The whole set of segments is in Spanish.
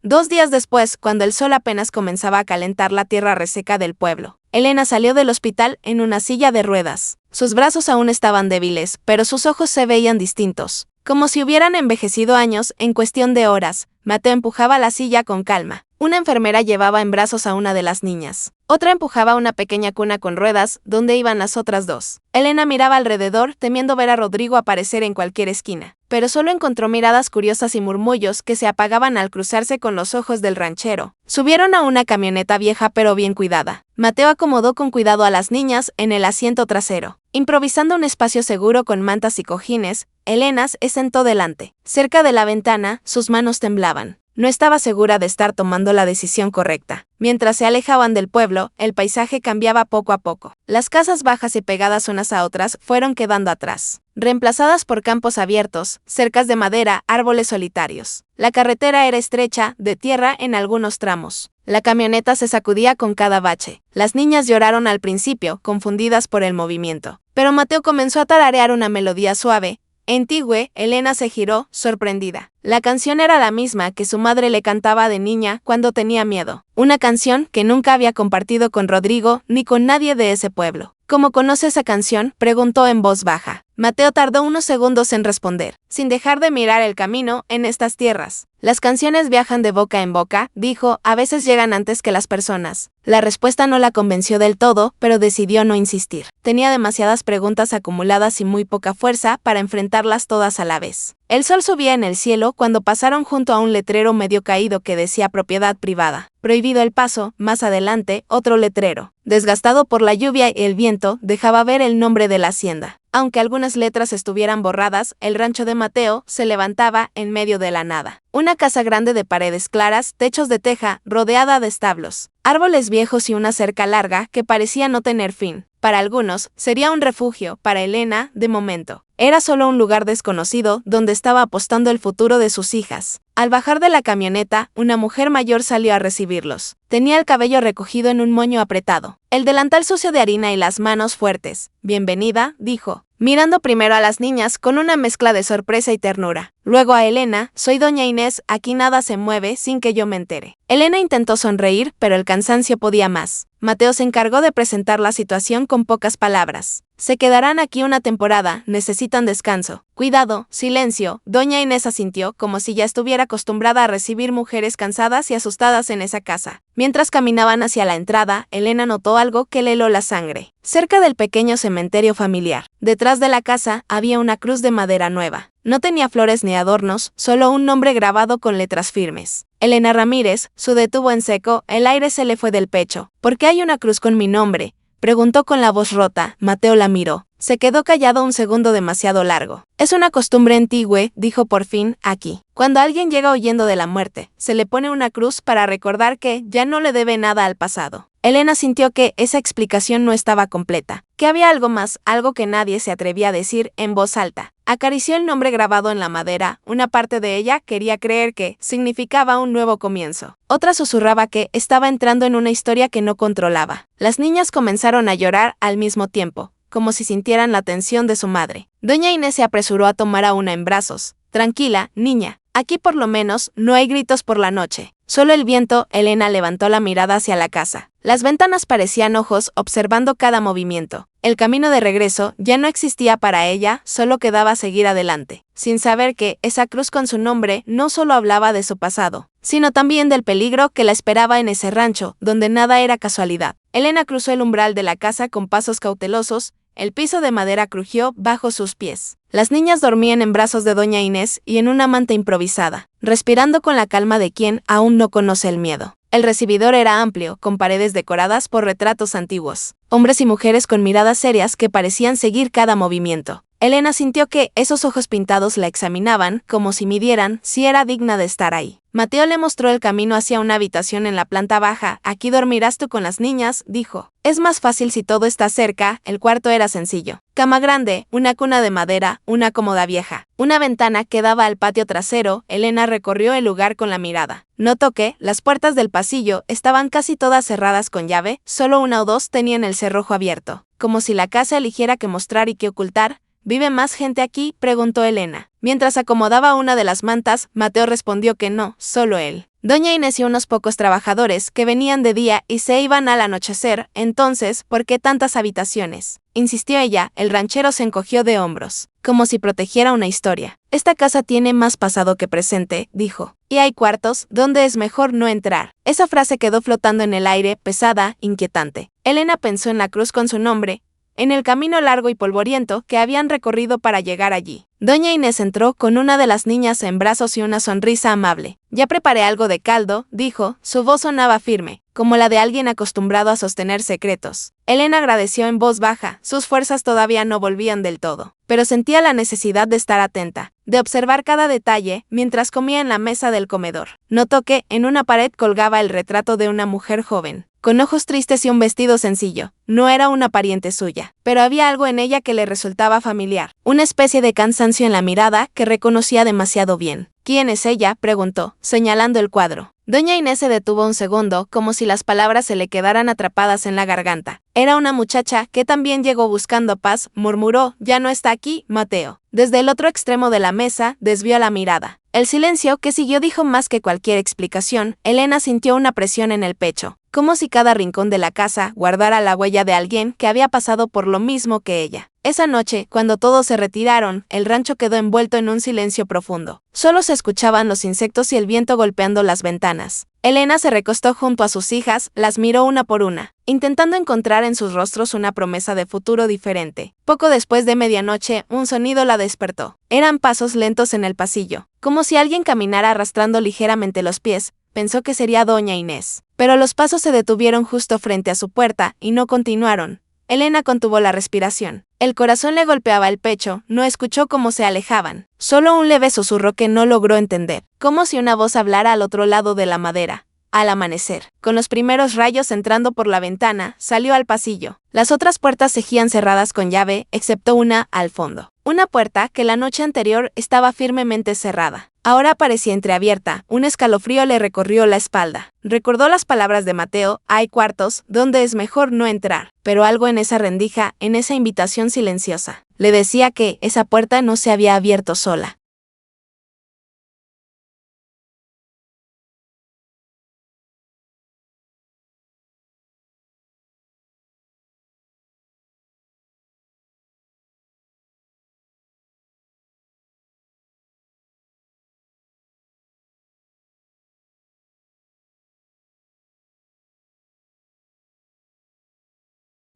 2 días después, cuando el sol apenas comenzaba a calentar la tierra reseca del pueblo, Elena salió del hospital en una silla de ruedas. Sus brazos aún estaban débiles, pero sus ojos se veían distintos, como si hubieran envejecido años en cuestión de horas. Mateo empujaba la silla con calma. Una enfermera llevaba en brazos a una de las niñas. Otra empujaba una pequeña cuna con ruedas, donde iban las otras dos. Elena miraba alrededor, temiendo ver a Rodrigo aparecer en cualquier esquina, pero solo encontró miradas curiosas y murmullos que se apagaban al cruzarse con los ojos del ranchero. Subieron a una camioneta vieja pero bien cuidada. Mateo acomodó con cuidado a las niñas en el asiento trasero. Improvisando un espacio seguro con mantas y cojines, Elena se sentó delante. Cerca de la ventana, sus manos temblaban. No estaba segura de estar tomando la decisión correcta. Mientras se alejaban del pueblo, el paisaje cambiaba poco a poco. Las casas bajas y pegadas unas a otras fueron quedando atrás, reemplazadas por campos abiertos, cercas de madera, árboles solitarios. La carretera era estrecha, de tierra en algunos tramos. La camioneta se sacudía con cada bache. Las niñas lloraron al principio, confundidas por el movimiento. Pero Mateo comenzó a tararear una melodía suave. Entigüe, Elena se giró, sorprendida. La canción era la misma que su madre le cantaba de niña cuando tenía miedo. Una canción que nunca había compartido con Rodrigo ni con nadie de ese pueblo. ¿Cómo conoce esa canción?, preguntó en voz baja. Mateo tardó unos segundos en responder, sin dejar de mirar el camino en estas tierras. Las canciones viajan de boca en boca, dijo, a veces llegan antes que las personas. La respuesta no la convenció del todo, pero decidió no insistir. Tenía demasiadas preguntas acumuladas y muy poca fuerza para enfrentarlas todas a la vez. El sol subía en el cielo cuando pasaron junto a un letrero medio caído que decía propiedad privada. Prohibido el paso. Más adelante, otro letrero, desgastado por la lluvia y el viento, dejaba ver el nombre de la hacienda. Aunque algunas letras estuvieran borradas, el rancho de Mateo se levantaba en medio de la nada. Una casa grande de paredes claras, techos de teja, rodeada de establos, árboles viejos y una cerca larga que parecía no tener fin. Para algunos, sería un refugio. Para Elena, de momento, era solo un lugar desconocido donde estaba apostando el futuro de sus hijas. Al bajar de la camioneta, una mujer mayor salió a recibirlos. Tenía el cabello recogido en un moño apretado, el delantal sucio de harina y las manos fuertes. Bienvenida, dijo, mirando primero a las niñas con una mezcla de sorpresa y ternura. Luego a Elena, soy doña Inés, aquí nada se mueve sin que yo me entere. Elena intentó sonreír, pero el cansancio podía más. Mateo se encargó de presentar la situación con pocas palabras. Se quedarán aquí una temporada, necesitan descanso. Cuidado, silencio. Doña Inés asintió, como si ya estuviera acostumbrada a recibir mujeres cansadas y asustadas en esa casa. Mientras caminaban hacia la entrada, Elena notó algo que le heló la sangre. Cerca del pequeño cementerio familiar, detrás de la casa, había una cruz de madera nueva. No tenía flores ni adornos, solo un nombre grabado con letras firmes. Elena Ramírez. Su detuvo en seco, el aire se le fue del pecho. ¿Por qué hay una cruz con mi nombre?, preguntó con la voz rota. Mateo la miró. Se quedó callado un segundo demasiado largo. Es una costumbre antigua, dijo por fin, aquí. Cuando alguien llega huyendo de la muerte, se le pone una cruz para recordar que ya no le debe nada al pasado. Elena sintió que esa explicación no estaba completa, que había algo más, algo que nadie se atrevía a decir en voz alta. Acarició el nombre grabado en la madera. Una parte de ella quería creer que significaba un nuevo comienzo. Otra susurraba que estaba entrando en una historia que no controlaba. Las niñas comenzaron a llorar al mismo tiempo, como si sintieran la tensión de su madre. Doña Inés se apresuró a tomar a una en brazos. Tranquila, niña. Aquí por lo menos no hay gritos por la noche. Solo el viento. Elena levantó la mirada hacia la casa. Las ventanas parecían ojos observando cada movimiento. El camino de regreso ya no existía para ella, solo quedaba seguir adelante, sin saber que esa cruz con su nombre no solo hablaba de su pasado, sino también del peligro que la esperaba en ese rancho, donde nada era casualidad. Elena cruzó el umbral de la casa con pasos cautelosos. El piso de madera crujió bajo sus pies. Las niñas dormían en brazos de doña Inés y en una manta improvisada, respirando con la calma de quien aún no conoce el miedo. El recibidor era amplio, con paredes decoradas por retratos antiguos. Hombres y mujeres con miradas serias que parecían seguir cada movimiento. Elena sintió que esos ojos pintados la examinaban, como si midieran si era digna de estar ahí. Mateo le mostró el camino hacia una habitación en la planta baja. Aquí dormirás tú con las niñas, dijo. Es más fácil si todo está cerca. El cuarto era sencillo. Cama grande, una cuna de madera, una cómoda vieja, una ventana que daba al patio trasero. Elena recorrió el lugar con la mirada. Notó que las puertas del pasillo estaban casi todas cerradas con llave, solo una o dos tenían el cerrojo abierto. Como si la casa eligiera qué mostrar y qué ocultar, ¿Vive más gente aquí?, preguntó Elena. Mientras acomodaba una de las mantas, Mateo respondió que no, solo él. Doña Inés y unos pocos trabajadores que venían de día y se iban al anochecer. Entonces, ¿por qué tantas habitaciones?, insistió ella. El ranchero se encogió de hombros, como si protegiera una historia. Esta casa tiene más pasado que presente, dijo. Y hay cuartos donde es mejor no entrar. Esa frase quedó flotando en el aire, pesada, inquietante. Elena pensó en la cruz con su nombre, en el camino largo y polvoriento que habían recorrido para llegar allí. Doña Inés entró con una de las niñas en brazos y una sonrisa amable. «Ya preparé algo de caldo», dijo. Su voz sonaba firme, como la de alguien acostumbrado a sostener secretos. Elena agradeció en voz baja. Sus fuerzas todavía no volvían del todo, pero sentía la necesidad de estar atenta, de observar cada detalle mientras comía en la mesa del comedor. Notó que en una pared colgaba el retrato de una mujer joven, con ojos tristes y un vestido sencillo. No era una pariente suya, pero había algo en ella que le resultaba familiar, una especie de cansancio en la mirada que reconocía demasiado bien. «¿Quién es ella?», preguntó, señalando el cuadro. Doña Inés se detuvo un segundo, como si las palabras se le quedaran atrapadas en la garganta. «Era una muchacha que también llegó buscando paz», murmuró. «Ya no está aquí, Mateo». Desde el otro extremo de la mesa, desvió la mirada. El silencio que siguió dijo más que cualquier explicación. Elena sintió una presión en el pecho, como si cada rincón de la casa guardara la huella de alguien que había pasado por lo mismo que ella. Esa noche, cuando todos se retiraron, el rancho quedó envuelto en un silencio profundo. Solo se escuchaban los insectos y el viento golpeando las ventanas. Elena se recostó junto a sus hijas, las miró una por una, intentando encontrar en sus rostros una promesa de futuro diferente. Poco después de medianoche, un sonido la despertó. Eran pasos lentos en el pasillo, como si alguien caminara arrastrando ligeramente los pies. Pensó que sería Doña Inés, pero los pasos se detuvieron justo frente a su puerta y no continuaron. Elena contuvo la respiración. El corazón le golpeaba el pecho. No escuchó cómo se alejaban, solo un leve susurro que no logró entender, como si una voz hablara al otro lado de la madera. Al amanecer, con los primeros rayos entrando por la ventana, salió al pasillo. Las otras puertas seguían cerradas con llave, excepto una al fondo. Una puerta que la noche anterior estaba firmemente cerrada. Ahora parecía entreabierta. Un escalofrío le recorrió la espalda. Recordó las palabras de Mateo: «Hay cuartos donde es mejor no entrar». Pero algo en esa rendija, en esa invitación silenciosa, le decía que esa puerta no se había abierto sola.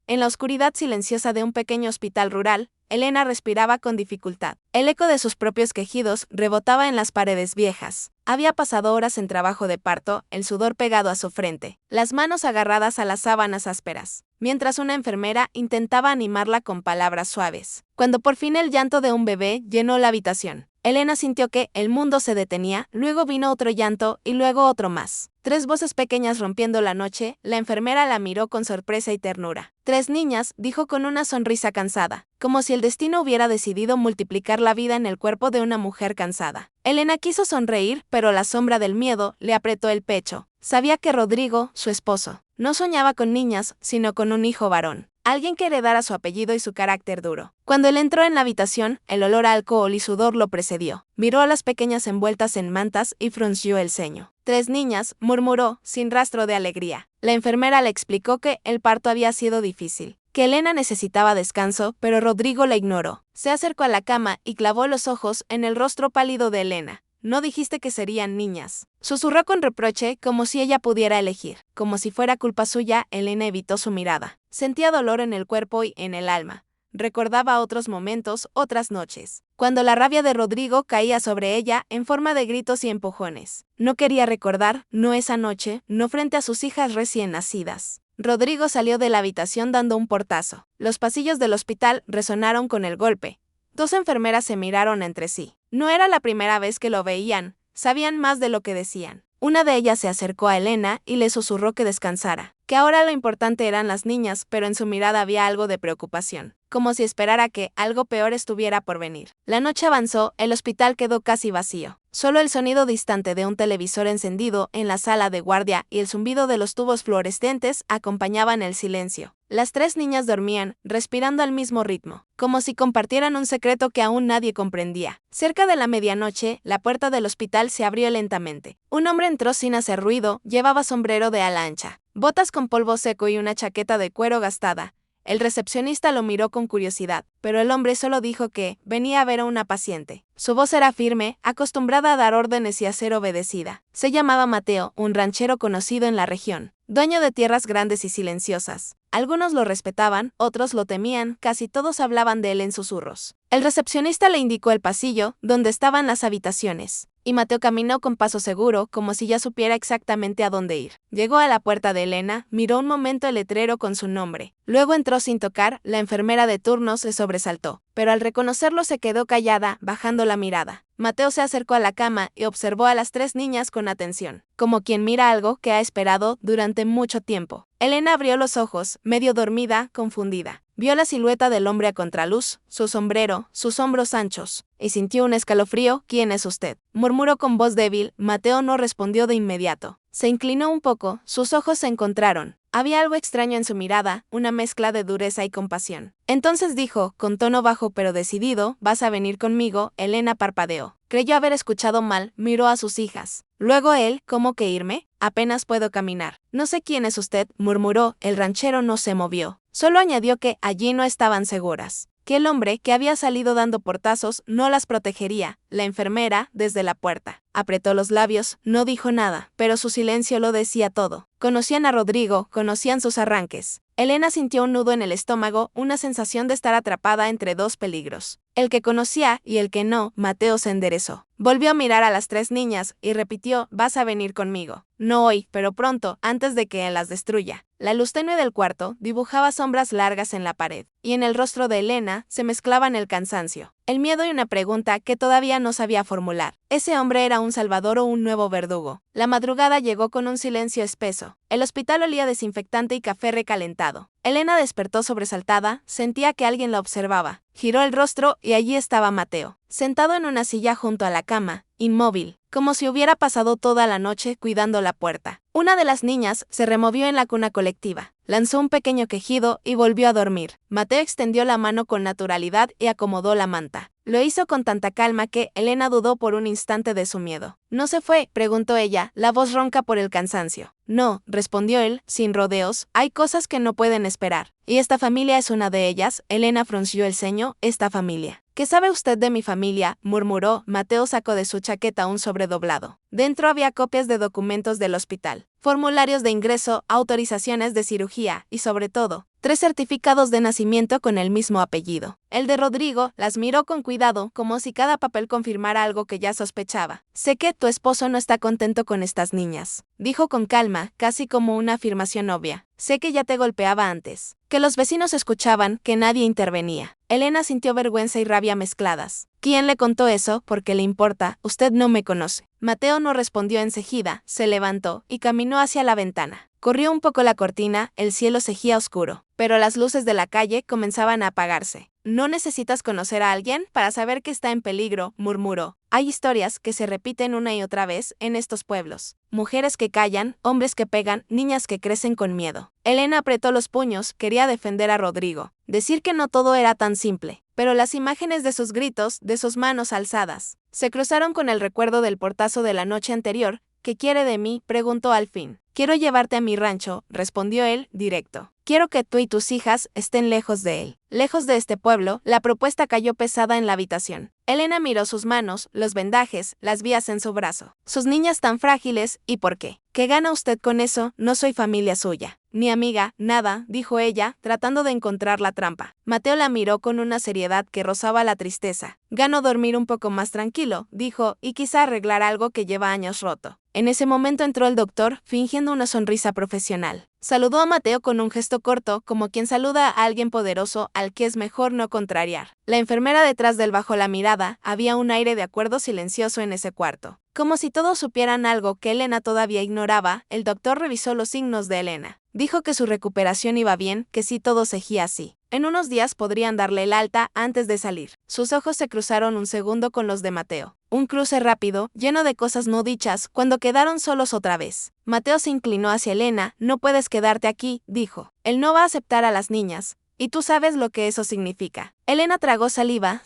En la oscuridad silenciosa de un pequeño hospital rural, Elena respiraba con dificultad. El eco de sus propios quejidos rebotaba en las paredes viejas. Había pasado horas en trabajo de parto, el sudor pegado a su frente, las manos agarradas a las sábanas ásperas, mientras una enfermera intentaba animarla con palabras suaves. Cuando por fin el llanto de un bebé llenó la habitación, Elena sintió que el mundo se detenía. Luego vino otro llanto y luego otro más. 3 voces pequeñas rompiendo la noche. La enfermera la miró con sorpresa y ternura. 3 niñas, dijo con una sonrisa cansada, como si el destino hubiera decidido multiplicar la vida en el cuerpo de una mujer cansada. Elena quiso sonreír, pero la sombra del miedo le apretó el pecho. Sabía que Rodrigo, su esposo, no soñaba con niñas, sino con un hijo varón. Alguien que heredara su apellido y su carácter duro. Cuando él entró en la habitación, el olor a alcohol y sudor lo precedió. Miró a las pequeñas envueltas en mantas y frunció el ceño. 3 niñas, murmuró, sin rastro de alegría. La enfermera le explicó que el parto había sido difícil, que Elena necesitaba descanso, pero Rodrigo la ignoró. Se acercó a la cama y clavó los ojos en el rostro pálido de Elena. «No dijiste que serían niñas», susurró con reproche, como si ella pudiera elegir. Como si fuera culpa suya, Elena evitó su mirada. Sentía dolor en el cuerpo y en el alma. Recordaba otros momentos, otras noches, cuando la rabia de Rodrigo caía sobre ella en forma de gritos y empujones. No quería recordar, no esa noche, no frente a sus hijas recién nacidas. Rodrigo salió de la habitación dando un portazo. Los pasillos del hospital resonaron con el golpe. 2 enfermeras se miraron entre sí. No era la primera vez que lo veían, sabían más de lo que decían. Una de ellas se acercó a Elena y le susurró que descansara, que ahora lo importante eran las niñas, pero en su mirada había algo de preocupación, como si esperara que algo peor estuviera por venir. La noche avanzó, el hospital quedó casi vacío. Solo el sonido distante de un televisor encendido en la sala de guardia y el zumbido de los tubos fluorescentes acompañaban el silencio. Las tres niñas dormían, respirando al mismo ritmo, como si compartieran un secreto que aún nadie comprendía. Cerca de la medianoche, la puerta del hospital se abrió lentamente. Un hombre entró sin hacer ruido, llevaba sombrero de ala ancha, botas con polvo seco y una chaqueta de cuero gastada. El recepcionista lo miró con curiosidad, pero el hombre solo dijo que venía a ver a una paciente. Su voz era firme, acostumbrada a dar órdenes y a ser obedecida. Se llamaba Mateo, un ranchero conocido en la región, dueño de tierras grandes y silenciosas. Algunos lo respetaban, otros lo temían, casi todos hablaban de él en susurros. El recepcionista le indicó el pasillo, donde estaban las habitaciones, y Mateo caminó con paso seguro, como si ya supiera exactamente a dónde ir. Llegó a la puerta de Elena, miró un momento el letrero con su nombre. Luego entró sin tocar, la enfermera de turno se sobresaltó, pero al reconocerlo se quedó callada, bajando la mirada. Mateo se acercó a la cama y observó a las tres niñas con atención, como quien mira algo que ha esperado durante mucho tiempo. Elena abrió los ojos, medio dormida, confundida. Vio la silueta del hombre a contraluz, su sombrero, sus hombros anchos, y sintió un escalofrío. ¿Quién es usted?, murmuró con voz débil. Mateo no respondió de inmediato. Se inclinó un poco, sus ojos se encontraron. Había algo extraño en su mirada, una mezcla de dureza y compasión. Entonces dijo, con tono bajo pero decidido, «¿Vas a venir conmigo?». Elena parpadeó. Creyó haber escuchado mal, miró a sus hijas. Luego él, ¿cómo que irme? Apenas puedo caminar. No sé quién es usted, murmuró. El ranchero no se movió. Solo añadió que allí no estaban seguras, que el hombre que había salido dando portazos no las protegería. La enfermera, desde la puerta, apretó los labios, no dijo nada, pero su silencio lo decía todo. Conocían a Rodrigo, conocían sus arranques. Elena sintió un nudo en el estómago, una sensación de estar atrapada entre dos peligros. El que conocía y el que no. Mateo se enderezó. Volvió a mirar a las tres niñas y repitió, «Vas a venir conmigo. No hoy, pero pronto, antes de que él las destruya». La luz tenue del cuarto dibujaba sombras largas en la pared, y en el rostro de Elena se mezclaban el cansancio, el miedo y una pregunta que todavía no sabía formular. ¿Ese hombre era un salvador o un nuevo verdugo? La madrugada llegó con un silencio espeso. El hospital olía desinfectante y café recalentado. Elena despertó sobresaltada, sentía que alguien la observaba. Giró el rostro y allí estaba Mateo, sentado en una silla junto a la cama, inmóvil, como si hubiera pasado toda la noche cuidando la puerta. Una de las niñas se removió en la cuna colectiva, lanzó un pequeño quejido y volvió a dormir. Mateo extendió la mano con naturalidad y acomodó la manta. Lo hizo con tanta calma que Elena dudó por un instante de su miedo. ¿No se fue?, preguntó ella, la voz ronca por el cansancio. No, respondió él, sin rodeos, hay cosas que no pueden esperar. Y esta familia es una de ellas. Elena frunció el ceño. ¿Esta familia? ¿Qué sabe usted de mi familia?, murmuró. Mateo sacó de su chaqueta un sobre doblado. Dentro había copias de documentos del hospital, formularios de ingreso, autorizaciones de cirugía y, sobre todo, 3 certificados de nacimiento con el mismo apellido. El de Rodrigo las miró con cuidado, como si cada papel confirmara algo que ya sospechaba. «Sé que tu esposo no está contento con estas niñas», dijo con calma, casi como una afirmación obvia. «Sé que ya te golpeaba antes, que los vecinos escuchaban, que nadie intervenía». Elena sintió vergüenza y rabia mezcladas. «¿Quién le contó eso? ¿Por qué le importa? Usted no me conoce». Mateo no respondió enseguida, se levantó y caminó hacia la ventana. Corrió un poco la cortina, el cielo seguía oscuro, pero las luces de la calle comenzaban a apagarse. «No necesitas conocer a alguien para saber que está en peligro», murmuró. «Hay historias que se repiten una y otra vez en estos pueblos. Mujeres que callan, hombres que pegan, niñas que crecen con miedo». Elena apretó los puños, quería defender a Rodrigo, decir que no todo era tan simple, pero las imágenes de sus gritos, de sus manos alzadas, se cruzaron con el recuerdo del portazo de la noche anterior. «¿Qué quiere de mí?», preguntó al fin. «Quiero llevarte a mi rancho», respondió él, directo. «Quiero que tú y tus hijas estén lejos de él, lejos de este pueblo». La propuesta cayó pesada en la habitación. Elena miró sus manos, los vendajes, las vías en su brazo. «Sus niñas tan frágiles, ¿y por qué? ¿Qué gana usted con eso? No soy familia suya, ni amiga, nada», dijo ella, tratando de encontrar la trampa. Mateo la miró con una seriedad que rozaba la tristeza. «Gano dormir un poco más tranquilo», dijo, «y quizá arreglar algo que lleva años roto». En ese momento entró el doctor, fingiendo una sonrisa profesional. Saludó a Mateo con un gesto corto, como quien saluda a alguien poderoso al que es mejor no contrariar. La enfermera detrás del bajó la mirada, había un aire de acuerdo silencioso en ese cuarto. Como si todos supieran algo que Elena todavía ignoraba, el doctor revisó los signos de Elena. Dijo que su recuperación iba bien, que si todo seguía así, en unos días podrían darle el alta antes de salir. Sus ojos se cruzaron un segundo con los de Mateo. Un cruce rápido, lleno de cosas no dichas, cuando quedaron solos otra vez. Mateo se inclinó hacia Elena. No puedes quedarte aquí, dijo. Él no va a aceptar a las niñas. Y tú sabes lo que eso significa. Elena tragó saliva,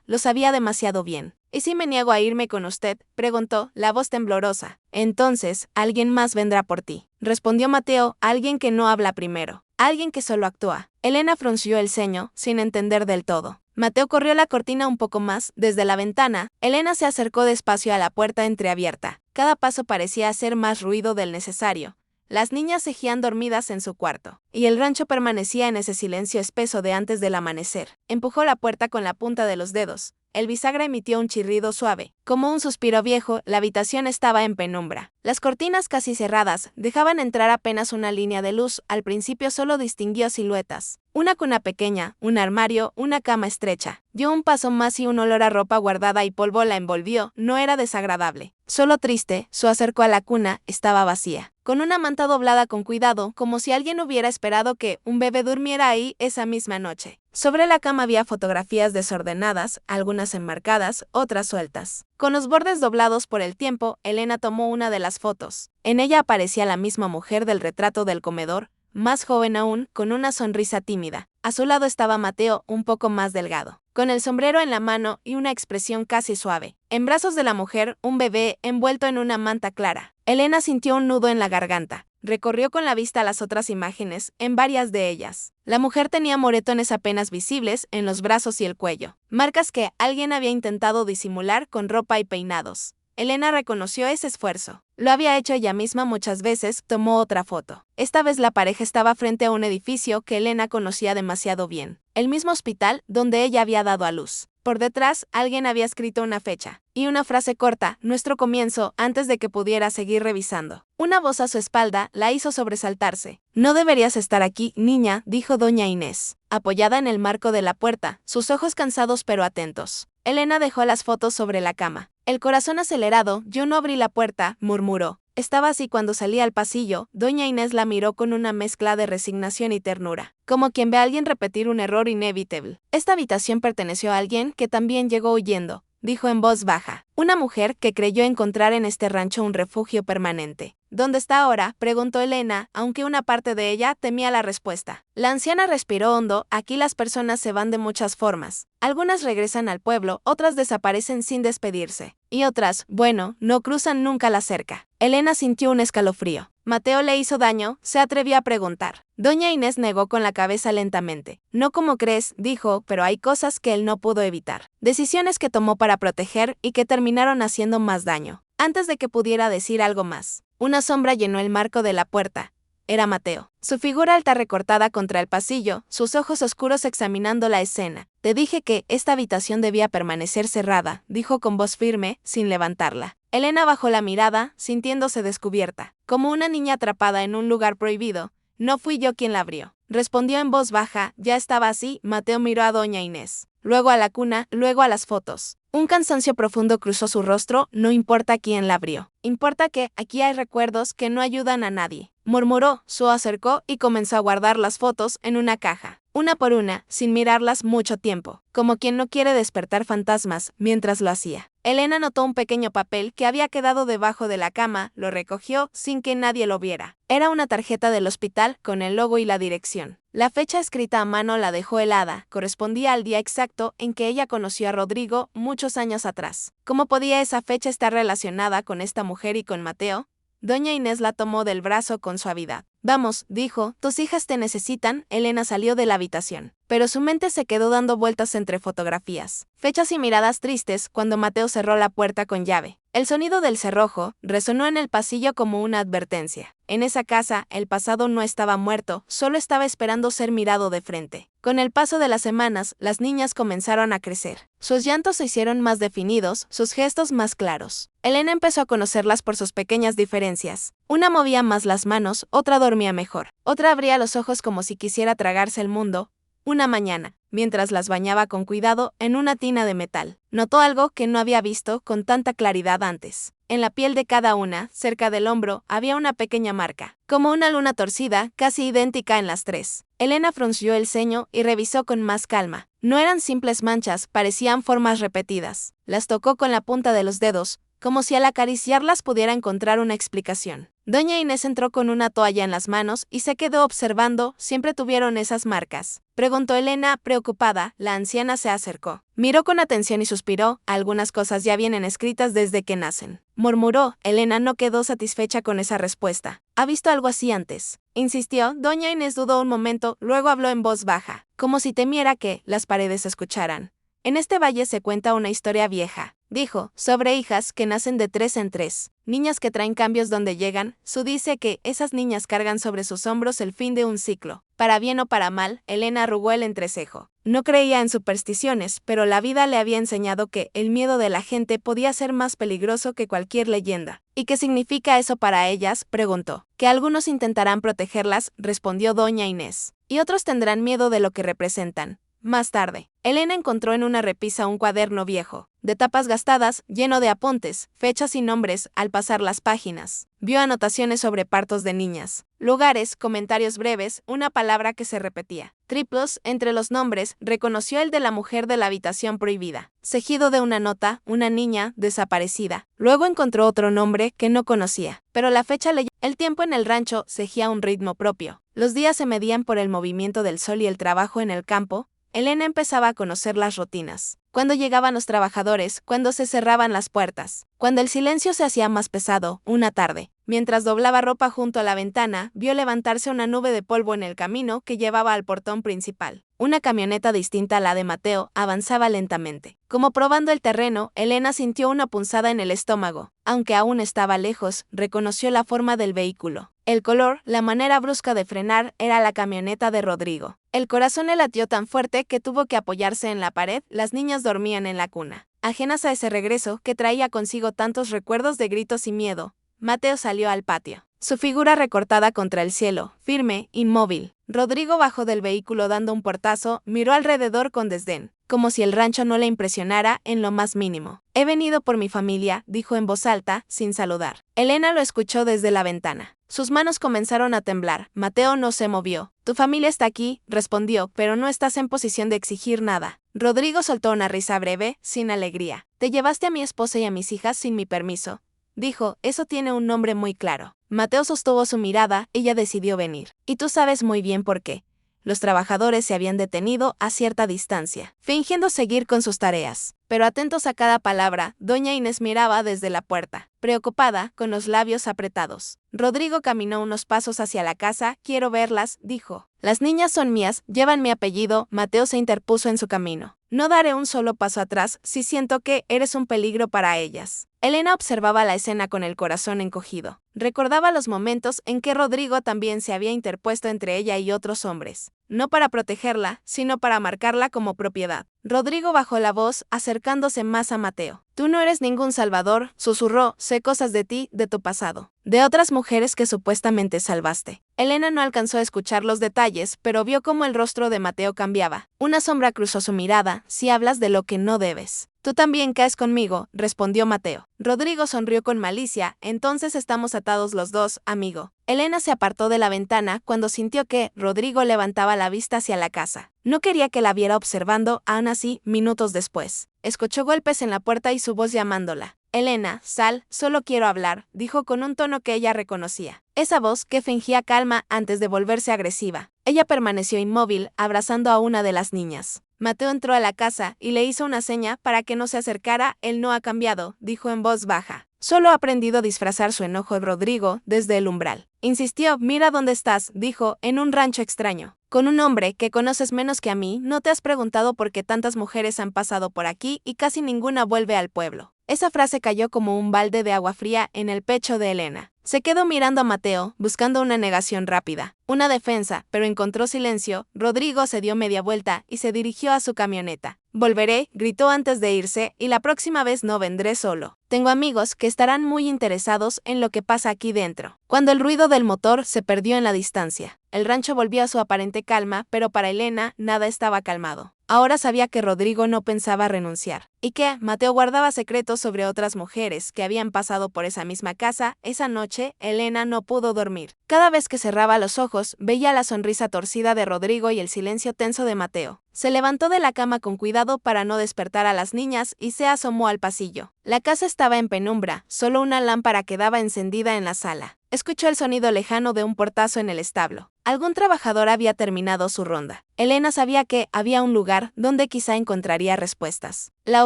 lo sabía demasiado bien. ¿Y si me niego a irme con usted?, preguntó, la voz temblorosa. Entonces, alguien más vendrá por ti, respondió Mateo, alguien que no habla primero, alguien que solo actúa. Elena frunció el ceño, sin entender del todo. Mateo corrió la cortina un poco más, desde la ventana. Elena se acercó despacio a la puerta entreabierta. Cada paso parecía hacer más ruido del necesario. Las niñas seguían dormidas en su cuarto, y el rancho permanecía en ese silencio espeso de antes del amanecer. Empujó la puerta con la punta de los dedos. El bisagra emitió un chirrido suave. Como un suspiro viejo, la habitación estaba en penumbra. Las cortinas casi cerradas dejaban entrar apenas una línea de luz. Al principio solo distinguió siluetas. Una cuna pequeña, un armario, una cama estrecha. Dio un paso más y un olor a ropa guardada y polvo la envolvió. No era desagradable, solo triste. Se acercó a la cuna, estaba vacía, con una manta doblada con cuidado, como si alguien hubiera esperado que un bebé durmiera ahí esa misma noche. Sobre la cama había fotografías desordenadas, algunas enmarcadas, otras sueltas. Con los bordes doblados por el tiempo, Elena tomó una de las fotos. En ella aparecía la misma mujer del retrato del comedor, más joven aún, con una sonrisa tímida. A su lado estaba Mateo, un poco más delgado, con el sombrero en la mano y una expresión casi suave. En brazos de la mujer, un bebé envuelto en una manta clara. Elena sintió un nudo en la garganta. Recorrió con la vista las otras imágenes, en varias de ellas. La mujer tenía moretones apenas visibles en los brazos y el cuello, marcas que alguien había intentado disimular con ropa y peinados. Elena reconoció ese esfuerzo. Lo había hecho ella misma muchas veces. Tomó otra foto. Esta vez la pareja estaba frente a un edificio que Elena conocía demasiado bien. El mismo hospital donde ella había dado a luz. Por detrás, alguien había escrito una fecha y una frase corta, nuestro comienzo, antes de que pudiera seguir revisando. Una voz a su espalda la hizo sobresaltarse. No deberías estar aquí, niña, dijo doña Inés, apoyada en el marco de la puerta, sus ojos cansados pero atentos. Elena dejó las fotos sobre la cama. El corazón acelerado, yo no abrí la puerta, murmuró. Estaba así cuando salí al pasillo. Doña Inés la miró con una mezcla de resignación y ternura, como quien ve a alguien repetir un error inevitable. Esta habitación perteneció a alguien que también llegó huyendo, dijo en voz baja. Una mujer que creyó encontrar en este rancho un refugio permanente. ¿Dónde está ahora?, preguntó Elena, aunque una parte de ella temía la respuesta. La anciana respiró hondo. Aquí las personas se van de muchas formas. Algunas regresan al pueblo, otras desaparecen sin despedirse. Y otras, bueno, no cruzan nunca la cerca. Elena sintió un escalofrío. ¿Mateo le hizo daño?, se atrevió a preguntar. Doña Inés negó con la cabeza lentamente. No como crees, dijo, pero hay cosas que él no pudo evitar. Decisiones que tomó para proteger y que terminaron haciendo más daño. Antes de que pudiera decir algo más, una sombra llenó el marco de la puerta. Era Mateo. Su figura alta recortada contra el pasillo, sus ojos oscuros examinando la escena. Te dije que esta habitación debía permanecer cerrada, dijo con voz firme, sin levantarla. Elena bajó la mirada, sintiéndose descubierta, como una niña atrapada en un lugar prohibido. No fui yo quien la abrió, respondió en voz baja. Ya estaba así. Mateo miró a doña Inés, luego a la cuna, luego a las fotos. Un cansancio profundo cruzó su rostro. No importa quién la abrió. Importa que aquí hay recuerdos que no ayudan a nadie, murmuró. Se acercó y comenzó a guardar las fotos en una caja, una por una, sin mirarlas mucho tiempo, como quien no quiere despertar fantasmas. Mientras lo hacía, Elena notó un pequeño papel que había quedado debajo de la cama. Lo recogió sin que nadie lo viera. Era una tarjeta del hospital con el logo y la dirección. La fecha escrita a mano la dejó helada. Correspondía al día exacto en que ella conoció a Rodrigo muchos años atrás. ¿Cómo podía esa fecha estar relacionada con esta mujer y con Mateo? Doña Inés la tomó del brazo con suavidad. Vamos, dijo, tus hijas te necesitan. Elena salió de la habitación, pero su mente se quedó dando vueltas entre fotografías, fechas y miradas tristes cuando Mateo cerró la puerta con llave. El sonido del cerrojo resonó en el pasillo como una advertencia. En esa casa, el pasado no estaba muerto, solo estaba esperando ser mirado de frente. Con el paso de las semanas, las niñas comenzaron a crecer. Sus llantos se hicieron más definidos, sus gestos más claros. Elena empezó a conocerlas por sus pequeñas diferencias. Una movía más las manos, otra dormía mejor, otra abría los ojos como si quisiera tragarse el mundo. Una mañana, mientras las bañaba con cuidado en una tina de metal, notó algo que no había visto con tanta claridad antes. En la piel de cada una, cerca del hombro, había una pequeña marca, como una luna torcida, casi idéntica en las tres. Elena frunció el ceño y revisó con más calma. No eran simples manchas, parecían formas repetidas. Las tocó con la punta de los dedos, como si al acariciarlas pudiera encontrar una explicación. Doña Inés entró con una toalla en las manos y se quedó observando. ¿Siempre tuvieron esas marcas?, preguntó Elena, preocupada. La anciana se acercó. Miró con atención y suspiró. Algunas cosas ya vienen escritas desde que nacen, murmuró. Elena no quedó satisfecha con esa respuesta. ¿Ha visto algo así antes?, insistió. Doña Inés dudó un momento, luego habló en voz baja, como si temiera que las paredes escucharan. En este valle se cuenta una historia vieja, dijo, sobre hijas que nacen de 3 en 3, niñas que traen cambios donde llegan. Su dice que esas niñas cargan sobre sus hombros el fin de un ciclo. Para bien o para mal, Elena arrugó el entrecejo. No creía en supersticiones, pero la vida le había enseñado que el miedo de la gente podía ser más peligroso que cualquier leyenda. ¿Y qué significa eso para ellas?, preguntó. Que algunos intentarán protegerlas, respondió doña Inés, y otros tendrán miedo de lo que representan. Más tarde, Elena encontró en una repisa un cuaderno viejo, de tapas gastadas, lleno de apuntes, fechas y nombres. Al pasar las páginas, vio anotaciones sobre partos de niñas, lugares, comentarios breves, una palabra que se repetía. Triplos, entre los nombres, reconoció el de la mujer de la habitación prohibida. Seguido de una nota, una niña desaparecida. Luego encontró otro nombre que no conocía, pero la fecha leyó. El tiempo en el rancho seguía a un ritmo propio. Los días se medían por el movimiento del sol y el trabajo en el campo. Elena empezaba a conocer las rutinas. Cuando llegaban los trabajadores, cuando se cerraban las puertas, cuando el silencio se hacía más pesado. Una tarde, mientras doblaba ropa junto a la ventana, vio levantarse una nube de polvo en el camino que llevaba al portón principal. Una camioneta distinta a la de Mateo avanzaba lentamente. Como probando el terreno, Elena sintió una punzada en el estómago. Aunque aún estaba lejos, reconoció la forma del vehículo. El color, la manera brusca de frenar, era la camioneta de Rodrigo. El corazón le latió tan fuerte que tuvo que apoyarse en la pared. Las niñas dormían en la cuna, ajenas a ese regreso que traía consigo tantos recuerdos de gritos y miedo. Mateo salió al patio, su figura recortada contra el cielo, firme, inmóvil. Rodrigo bajó del vehículo dando un portazo, miró alrededor con desdén, como si el rancho no le impresionara en lo más mínimo. He venido por mi familia, dijo en voz alta, sin saludar. Elena lo escuchó desde la ventana. Sus manos comenzaron a temblar. Mateo no se movió. Tu familia está aquí, respondió, pero no estás en posición de exigir nada. Rodrigo soltó una risa breve, sin alegría. Te llevaste a mi esposa y a mis hijas sin mi permiso, dijo. Eso tiene un nombre muy claro. Mateo sostuvo su mirada. Ella decidió venir. Y tú sabes muy bien por qué. Los trabajadores se habían detenido a cierta distancia, fingiendo seguir con sus tareas, pero atentos a cada palabra. Doña Inés miraba desde la puerta, preocupada, con los labios apretados. Rodrigo caminó unos pasos hacia la casa. Quiero verlas, dijo. Las niñas son mías, llevan mi apellido. Mateo se interpuso en su camino. No daré un solo paso atrás si siento que eres un peligro para ellas. Elena observaba la escena con el corazón encogido. Recordaba los momentos en que Rodrigo también se había interpuesto entre ella y otros hombres, no para protegerla, sino para marcarla como propiedad. Rodrigo bajó la voz, acercándose más a Mateo. Tú no eres ningún salvador, susurró. Sé cosas de ti, de tu pasado, de otras mujeres que supuestamente salvaste. Elena no alcanzó a escuchar los detalles, pero vio cómo el rostro de Mateo cambiaba. Una sombra cruzó su mirada. Si hablas de lo que no debes, tú también caes conmigo, respondió Mateo. Rodrigo sonrió con malicia. Entonces estamos atados los dos, amigo. Elena se apartó de la ventana cuando sintió que Rodrigo levantaba la vista hacia la casa. No quería que la viera observando. Aún así, minutos después, escuchó golpes en la puerta y su voz llamándola. Elena, sal, solo quiero hablar, dijo con un tono que ella reconocía. Esa voz que fingía calma antes de volverse agresiva. Ella permaneció inmóvil, abrazando a una de las niñas. Mateo entró a la casa y le hizo una seña para que no se acercara. Él no ha cambiado, dijo en voz baja. Solo ha aprendido a disfrazar su enojo. Rodrigo, desde el umbral, insistió. Mira dónde estás, dijo, en un rancho extraño, con un hombre que conoces menos que a mí. No te has preguntado por qué tantas mujeres han pasado por aquí y casi ninguna vuelve al pueblo. Esa frase cayó como un balde de agua fría en el pecho de Elena. Se quedó mirando a Mateo, buscando una negación rápida, una defensa, pero encontró silencio. Rodrigo se dio media vuelta y se dirigió a su camioneta. Volveré, gritó antes de irse, y la próxima vez no vendré solo. Tengo amigos que estarán muy interesados en lo que pasa aquí dentro. Cuando el ruido del motor se perdió en la distancia, el rancho volvió a su aparente calma, pero para Elena nada estaba calmado. Ahora sabía que Rodrigo no pensaba renunciar, y que Mateo guardaba secretos sobre otras mujeres que habían pasado por esa misma casa. Esa noche, Elena no pudo dormir. Cada vez que cerraba los ojos, veía la sonrisa torcida de Rodrigo y el silencio tenso de Mateo. Se levantó de la cama con cuidado para no despertar a las niñas y se asomó al pasillo. La casa estaba en penumbra, solo una lámpara quedaba encendida en la sala. Escuchó el sonido lejano de un portazo en el establo. Algún trabajador había terminado su ronda. Elena sabía que había un lugar donde quizá encontraría respuestas. La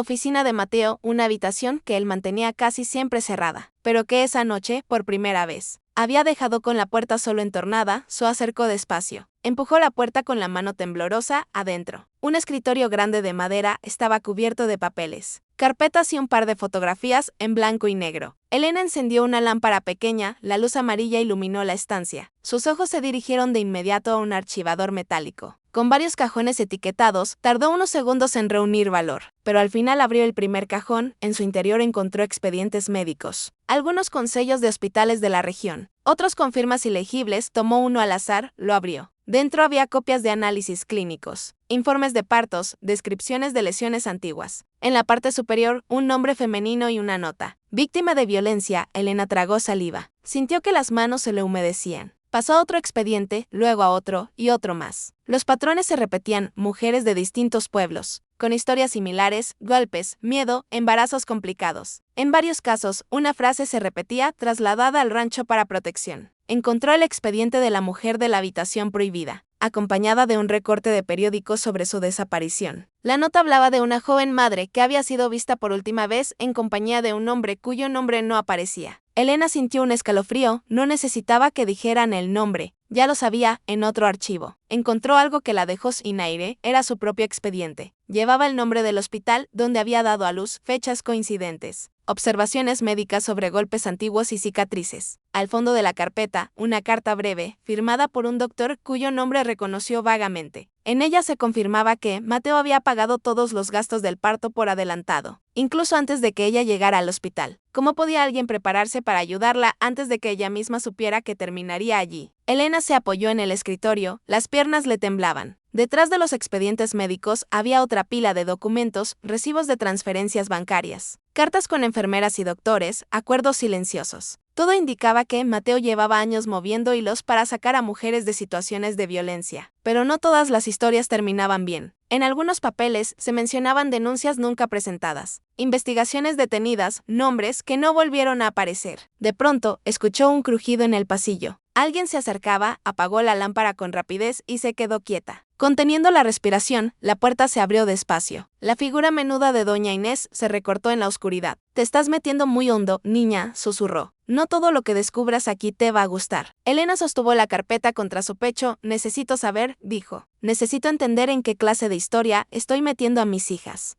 oficina de Mateo, una habitación que él mantenía casi siempre cerrada, pero que esa noche, por primera vez, había dejado con la puerta solo entornada. Se acercó despacio. Empujó la puerta con la mano temblorosa. Adentro, un escritorio grande de madera estaba cubierto de papeles, carpetas y un par de fotografías en blanco y negro. Elena encendió una lámpara pequeña, la luz amarilla iluminó la estancia. Sus ojos se dirigieron de inmediato a un archivador metálico, con varios cajones etiquetados. Tardó unos segundos en reunir valor, pero al final abrió el primer cajón. En su interior encontró expedientes médicos, algunos con sellos de hospitales de la región, otros con firmas ilegibles. Tomó uno al azar, lo abrió. Dentro había copias de análisis clínicos, informes de partos, descripciones de lesiones antiguas. En la parte superior, un nombre femenino y una nota: víctima de violencia. Elena tragó saliva. Sintió que las manos se le humedecían. Pasó a otro expediente, luego a otro y otro más. Los patrones se repetían: mujeres de distintos pueblos, con historias similares, golpes, miedo, embarazos complicados. En varios casos, una frase se repetía: trasladada al rancho para protección. Encontró el expediente de la mujer de la habitación prohibida, acompañada de un recorte de periódico sobre su desaparición. La nota hablaba de una joven madre que había sido vista por última vez en compañía de un hombre cuyo nombre no aparecía. Elena sintió un escalofrío. No necesitaba que dijeran el nombre, ya lo sabía. En otro archivo, encontró algo que la dejó sin aire. Era su propio expediente. Llevaba el nombre del hospital donde había dado a luz, fechas coincidentes, observaciones médicas sobre golpes antiguos y cicatrices. Al fondo de la carpeta, una carta breve, firmada por un doctor cuyo nombre reconoció vagamente. En ella se confirmaba que Mateo había pagado todos los gastos del parto por adelantado, incluso antes de que ella llegara al hospital. ¿Cómo podía alguien prepararse para ayudarla antes de que ella misma supiera que terminaría allí? Elena se apoyó en el escritorio, las piernas le temblaban. Detrás de los expedientes médicos había otra pila de documentos: recibos de transferencias bancarias, cartas con enfermeras y doctores, acuerdos silenciosos. Todo indicaba que Mateo llevaba años moviendo hilos para sacar a mujeres de situaciones de violencia. Pero no todas las historias terminaban bien. En algunos papeles se mencionaban denuncias nunca presentadas, investigaciones detenidas, nombres que no volvieron a aparecer. De pronto, escuchó un crujido en el pasillo. Alguien se acercaba, apagó la lámpara con rapidez y se quedó quieta. Conteniendo la respiración, la puerta se abrió despacio. La figura menuda de doña Inés se recortó en la oscuridad. «Te estás metiendo muy hondo, niña», susurró. «No todo lo que descubras aquí te va a gustar». Elena sostuvo la carpeta contra su pecho. «Necesito saber», dijo. «Necesito entender en qué clase de historia estoy metiendo a mis hijas».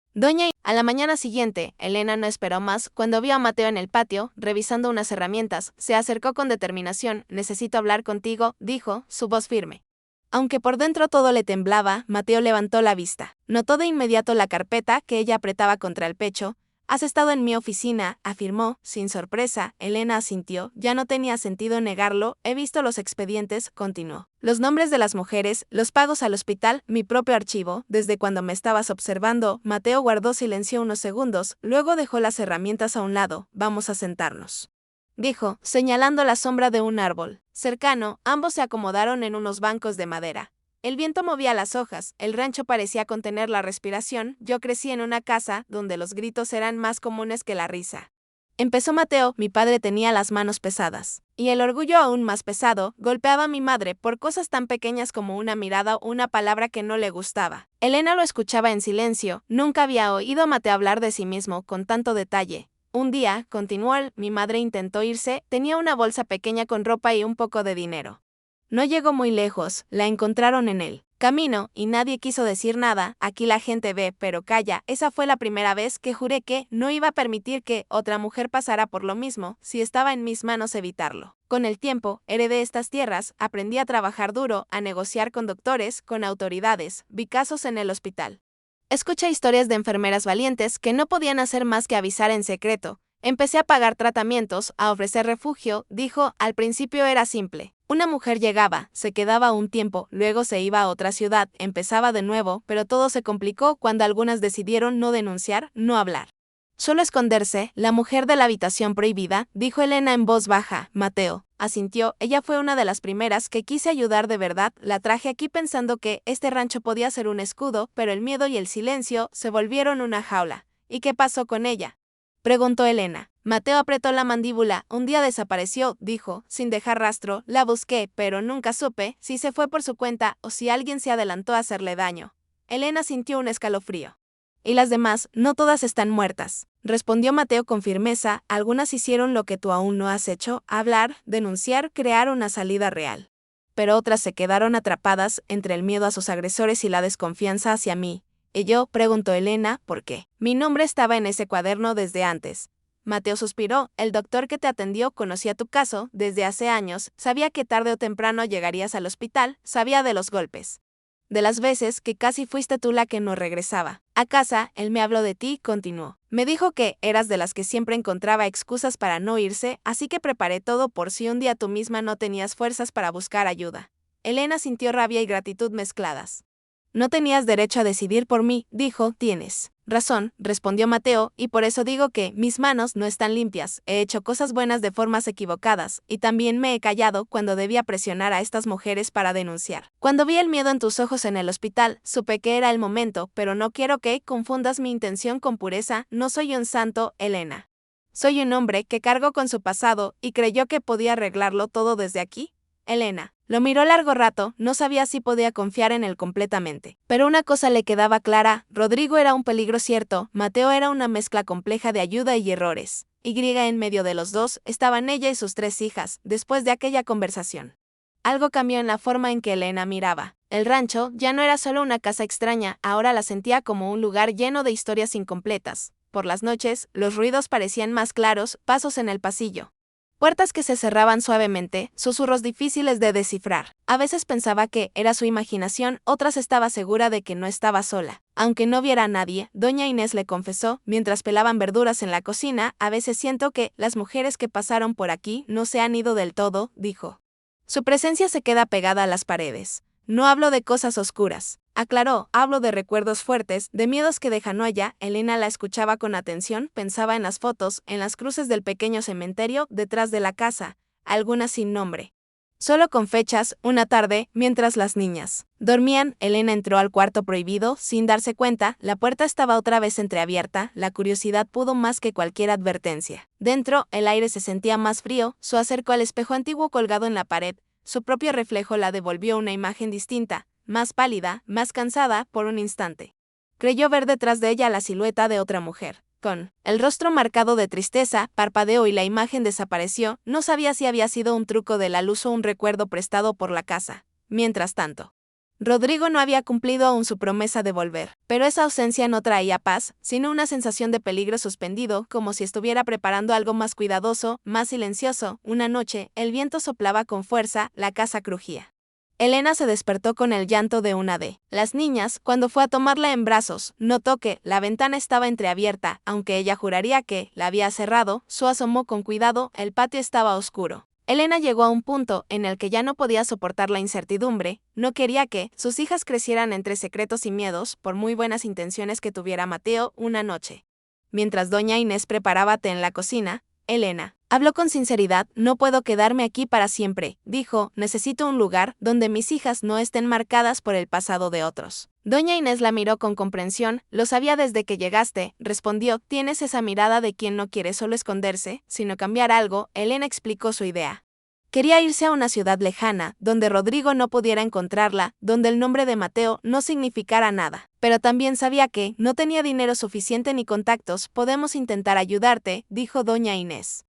A la mañana siguiente, Elena no esperó más. Cuando vio a Mateo en el patio, revisando unas herramientas, se acercó con determinación. «Necesito hablar contigo», dijo, su voz firme. Aunque por dentro todo le temblaba, Mateo levantó la vista. Notó de inmediato la carpeta que ella apretaba contra el pecho. «Has estado en mi oficina», afirmó, sin sorpresa. Elena asintió. Ya no tenía sentido negarlo. «He visto los expedientes», continuó. «Los nombres de las mujeres, los pagos al hospital, mi propio archivo, desde cuando me estabas observando». Mateo guardó silencio unos segundos, luego dejó las herramientas a un lado. «Vamos a sentarnos», dijo, señalando la sombra de un árbol cercano. Ambos se acomodaron en unos bancos de madera. El viento movía las hojas, el rancho parecía contener la respiración. «Yo crecí en una casa donde los gritos eran más comunes que la risa», empezó Mateo. «Mi padre tenía las manos pesadas, y el orgullo aún más pesado. Golpeaba a mi madre por cosas tan pequeñas como una mirada o una palabra que no le gustaba». Elena lo escuchaba en silencio. Nunca había oído a Mateo hablar de sí mismo con tanto detalle. «Un día», continuó él, «mi madre intentó irse. Tenía una bolsa pequeña con ropa y un poco de dinero. No llegó muy lejos. La encontraron en el camino, y nadie quiso decir nada. Aquí la gente ve, pero calla. Esa fue la primera vez que juré que no iba a permitir que otra mujer pasara por lo mismo, si estaba en mis manos evitarlo. Con el tiempo, heredé estas tierras, aprendí a trabajar duro, a negociar con doctores, con autoridades, vi casos en el hospital. Escuché historias de enfermeras valientes que no podían hacer más que avisar en secreto. Empecé a pagar tratamientos, a ofrecer refugio, dijo, al principio era simple. Una mujer llegaba, se quedaba un tiempo, luego se iba a otra ciudad, empezaba de nuevo, pero todo se complicó cuando algunas decidieron no denunciar, no hablar. Solo esconderse, la mujer de la habitación prohibida, dijo Elena en voz baja. Mateo asintió, ella fue una de las primeras que quise ayudar de verdad, la traje aquí pensando que este rancho podía ser un escudo, pero el miedo y el silencio se volvieron una jaula. ¿Y qué pasó con ella?, preguntó Elena. Mateo apretó la mandíbula. Un día desapareció, dijo, sin dejar rastro. La busqué, pero nunca supe si se fue por su cuenta o si alguien se adelantó a hacerle daño. Elena sintió un escalofrío. Y las demás, no todas están muertas, respondió Mateo con firmeza. Algunas hicieron lo que tú aún no has hecho, hablar, denunciar, crear una salida real. Pero otras se quedaron atrapadas entre el miedo a sus agresores y la desconfianza hacia mí. ¿Y yo?, preguntó Elena, ¿por qué? Mi nombre estaba en ese cuaderno desde antes. Mateo suspiró. El doctor que te atendió conocía tu caso desde hace años, sabía que tarde o temprano llegarías al hospital, sabía de los golpes. De las veces que casi fuiste tú la que no regresaba a casa, él me habló de ti, continuó. Me dijo que eras de las que siempre encontraba excusas para no irse, así que preparé todo por si un día tú misma no tenías fuerzas para buscar ayuda. Elena sintió rabia y gratitud mezcladas. No tenías derecho a decidir por mí, dijo. Tienes razón, respondió Mateo, y por eso digo que mis manos no están limpias. He hecho cosas buenas de formas equivocadas, y también me he callado cuando debía presionar a estas mujeres para denunciar. Cuando vi el miedo en tus ojos en el hospital, supe que era el momento, pero no quiero que confundas mi intención con pureza. No soy un santo, Elena. Soy un hombre que cargó con su pasado y creyó que podía arreglarlo todo desde aquí. Elena lo miró largo rato, no sabía si podía confiar en él completamente. Pero una cosa le quedaba clara, Rodrigo era un peligro cierto, Mateo era una mezcla compleja de ayuda y errores. Y en medio de los dos, estaban ella y sus 3 hijas, después de aquella conversación. Algo cambió en la forma en que Elena miraba. El rancho ya no era solo una casa extraña, ahora la sentía como un lugar lleno de historias incompletas. Por las noches, los ruidos parecían más claros, pasos en el pasillo. Puertas que se cerraban suavemente, susurros difíciles de descifrar. A veces pensaba que era su imaginación, otras estaba segura de que no estaba sola. Aunque no viera a nadie, doña Inés le confesó, mientras pelaban verduras en la cocina, a veces siento que las mujeres que pasaron por aquí no se han ido del todo, dijo. Su presencia se queda pegada a las paredes. No hablo de cosas oscuras, aclaró, hablo de recuerdos fuertes, de miedos que dejan huella. Elena la escuchaba con atención, pensaba en las fotos, en las cruces del pequeño cementerio detrás de la casa, algunas sin nombre. Solo con fechas. Una tarde, mientras las niñas dormían, Elena entró al cuarto prohibido, sin darse cuenta, la puerta estaba otra vez entreabierta, la curiosidad pudo más que cualquier advertencia. Dentro, el aire se sentía más frío, se acercó al espejo antiguo colgado en la pared. Su propio reflejo la devolvió una imagen distinta, más pálida, más cansada, por un instante. Creyó ver detrás de ella la silueta de otra mujer, con el rostro marcado de tristeza, parpadeó y la imagen desapareció. No sabía si había sido un truco de la luz o un recuerdo prestado por la casa. Mientras tanto, Rodrigo no había cumplido aún su promesa de volver, pero esa ausencia no traía paz, sino una sensación de peligro suspendido, como si estuviera preparando algo más cuidadoso, más silencioso. Una noche, el viento soplaba con fuerza, la casa crujía. Elena se despertó con el llanto de una de las niñas. Cuando fue a tomarla en brazos, notó que la ventana estaba entreabierta, aunque ella juraría que la había cerrado. Se asomó con cuidado, el patio estaba oscuro. Elena llegó a un punto en el que ya no podía soportar la incertidumbre, no quería que sus hijas crecieran entre secretos y miedos, por muy buenas intenciones que tuviera Mateo. Una noche, mientras doña Inés preparaba té en la cocina, Elena habló con sinceridad. No puedo quedarme aquí para siempre, dijo, necesito un lugar donde mis hijas no estén marcadas por el pasado de otros. Doña Inés la miró con comprensión. Lo sabía desde que llegaste, respondió. Tienes esa mirada de quien no quiere solo esconderse, sino cambiar algo. Elena explicó su idea. Quería irse a una ciudad lejana, donde Rodrigo no pudiera encontrarla, donde el nombre de Mateo no significara nada. Pero también sabía que no tenía dinero suficiente ni contactos. Podemos intentar ayudarte, dijo doña Inés.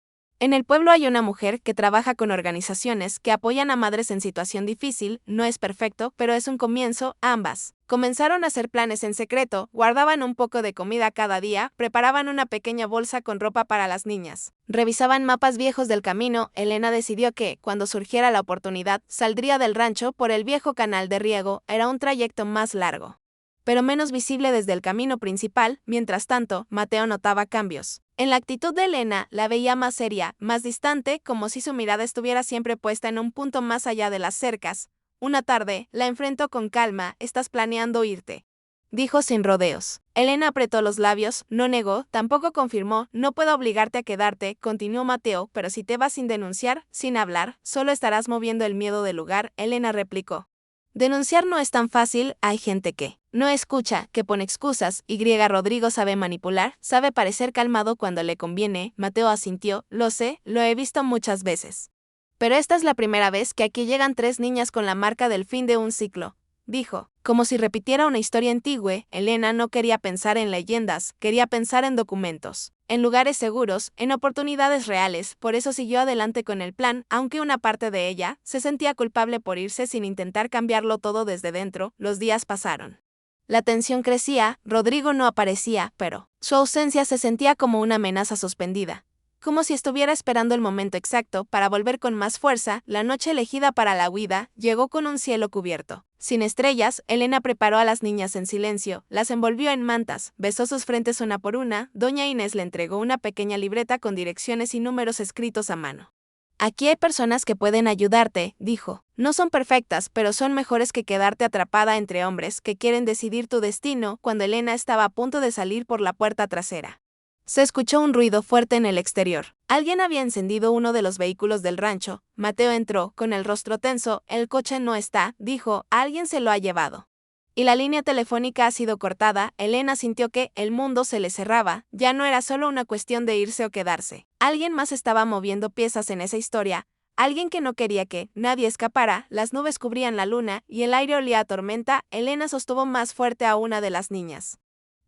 En el pueblo hay una mujer que trabaja con organizaciones que apoyan a madres en situación difícil, no es perfecto, pero es un comienzo, ambas. Comenzaron a hacer planes en secreto, guardaban un poco de comida cada día, preparaban una pequeña bolsa con ropa para las niñas. Revisaban mapas viejos del camino. Elena decidió que, cuando surgiera la oportunidad, saldría del rancho por el viejo canal de riego. Era un trayecto más largo, pero menos visible desde el camino principal. Mientras tanto, Mateo notaba cambios. En la actitud de Elena, la veía más seria, más distante, como si su mirada estuviera siempre puesta en un punto más allá de las cercas. Una tarde, la enfrentó con calma. ¿Estás planeando irte?, dijo sin rodeos. Elena apretó los labios, no negó, tampoco confirmó. No puedo obligarte a quedarte, continuó Mateo, pero si te vas sin denunciar, sin hablar, solo estarás moviendo el miedo del lugar, Elena replicó. Denunciar no es tan fácil, hay gente que no escucha, que pone excusas. Rodrigo sabe manipular, sabe parecer calmado cuando le conviene. Mateo asintió. Lo sé, lo he visto muchas veces. Pero esta es la primera vez que aquí llegan 3 niñas con la marca del fin de un ciclo, dijo, como si repitiera una historia antigua. Elena no quería pensar en leyendas, quería pensar en documentos, en lugares seguros, en oportunidades reales. Por eso siguió adelante con el plan, aunque una parte de ella se sentía culpable por irse sin intentar cambiarlo todo desde dentro. Los días pasaron. La tensión crecía. Rodrigo no aparecía, pero su ausencia se sentía como una amenaza suspendida, como si estuviera esperando el momento exacto para volver con más fuerza. La noche elegida para la huida llegó con un cielo cubierto, sin estrellas. Elena preparó a las niñas en silencio, las envolvió en mantas, besó sus frentes una por una. Doña Inés le entregó una pequeña libreta con direcciones y números escritos a mano. Aquí hay personas que pueden ayudarte, dijo. No son perfectas, pero son mejores que quedarte atrapada entre hombres que quieren decidir tu destino. Cuando Elena estaba a punto de salir por la puerta trasera, se escuchó un ruido fuerte en el exterior. Alguien había encendido uno de los vehículos del rancho. Mateo entró, con el rostro tenso. El coche no está, dijo, alguien se lo ha llevado. Y la línea telefónica ha sido cortada. Elena sintió que el mundo se le cerraba. Ya no era solo una cuestión de irse o quedarse. Alguien más estaba moviendo piezas en esa historia. Alguien que no quería que nadie escapara. Las nubes cubrían la luna y el aire olía a tormenta. Elena sostuvo más fuerte a una de las niñas,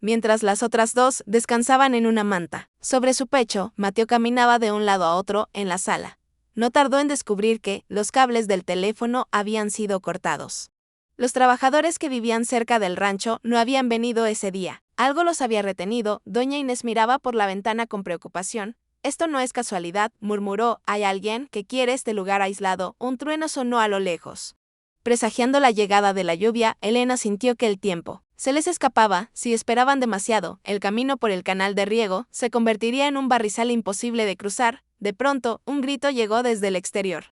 mientras las otras 2 descansaban en una manta. Sobre su pecho, Mateo caminaba de un lado a otro en la sala. No tardó en descubrir que los cables del teléfono habían sido cortados. Los trabajadores que vivían cerca del rancho no habían venido ese día. Algo los había retenido. Doña Inés miraba por la ventana con preocupación. Esto no es casualidad, murmuró. Hay alguien que quiere este lugar aislado. Un trueno sonó a lo lejos. Presagiando la llegada de la lluvia, Elena sintió que el tiempo se les escapaba. Si esperaban demasiado, el camino por el canal de riego se convertiría en un barrizal imposible de cruzar. De pronto, un grito llegó desde el exterior.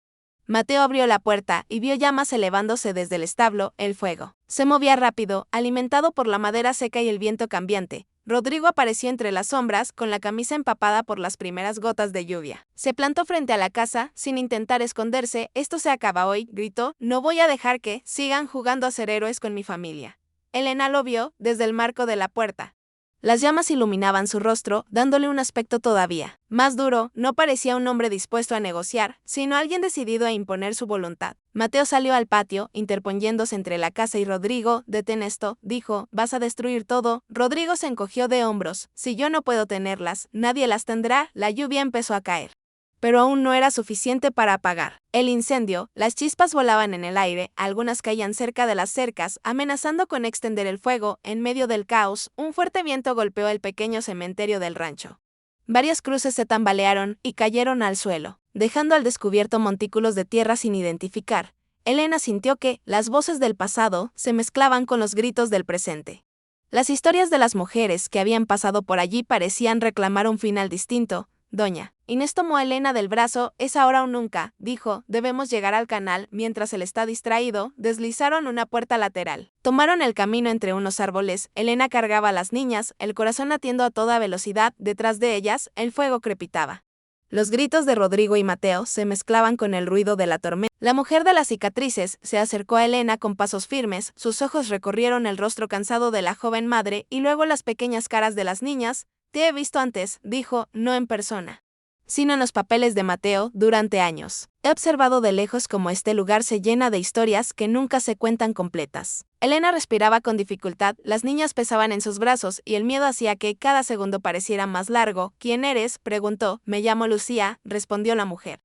Mateo abrió la puerta y vio llamas elevándose desde el establo. El fuego se movía rápido, alimentado por la madera seca y el viento cambiante. Rodrigo apareció entre las sombras, con la camisa empapada por las primeras gotas de lluvia. Se plantó frente a la casa, sin intentar esconderse. Esto se acaba hoy, gritó. No voy a dejar que sigan jugando a ser héroes con mi familia. Elena lo vio desde el marco de la puerta. Las llamas iluminaban su rostro, dándole un aspecto todavía más duro. No parecía un hombre dispuesto a negociar, sino alguien decidido a imponer su voluntad. Mateo salió al patio, interponiéndose entre la casa y Rodrigo. Detén esto, dijo, vas a destruir todo. Rodrigo se encogió de hombros. Si yo no puedo tenerlas, nadie las tendrá. La lluvia empezó a caer, pero aún no era suficiente para apagar el incendio. Las chispas volaban en el aire, algunas caían cerca de las cercas, amenazando con extender el fuego. En medio del caos, un fuerte viento golpeó el pequeño cementerio del rancho. Varias cruces se tambalearon y cayeron al suelo, dejando al descubierto montículos de tierra sin identificar. Elena sintió que las voces del pasado se mezclaban con los gritos del presente. Las historias de las mujeres que habían pasado por allí parecían reclamar un final distinto. Doña Inés tomó a Elena del brazo. Es ahora o nunca, dijo, debemos llegar al canal. Mientras él está distraído, deslizaron una puerta lateral. Tomaron el camino entre unos árboles. Elena cargaba a las niñas, el corazón latiendo a toda velocidad. Detrás de ellas, el fuego crepitaba. Los gritos de Rodrigo y Mateo se mezclaban con el ruido de la tormenta. La mujer de las cicatrices se acercó a Elena con pasos firmes. Sus ojos recorrieron el rostro cansado de la joven madre y luego las pequeñas caras de las niñas. Te he visto antes, dijo, no en persona, sino en los papeles de Mateo durante años. He observado de lejos cómo este lugar se llena de historias que nunca se cuentan completas. Elena respiraba con dificultad, las niñas pesaban en sus brazos y el miedo hacía que cada segundo pareciera más largo. ¿Quién eres?, preguntó. Me llamo Lucía, respondió la mujer.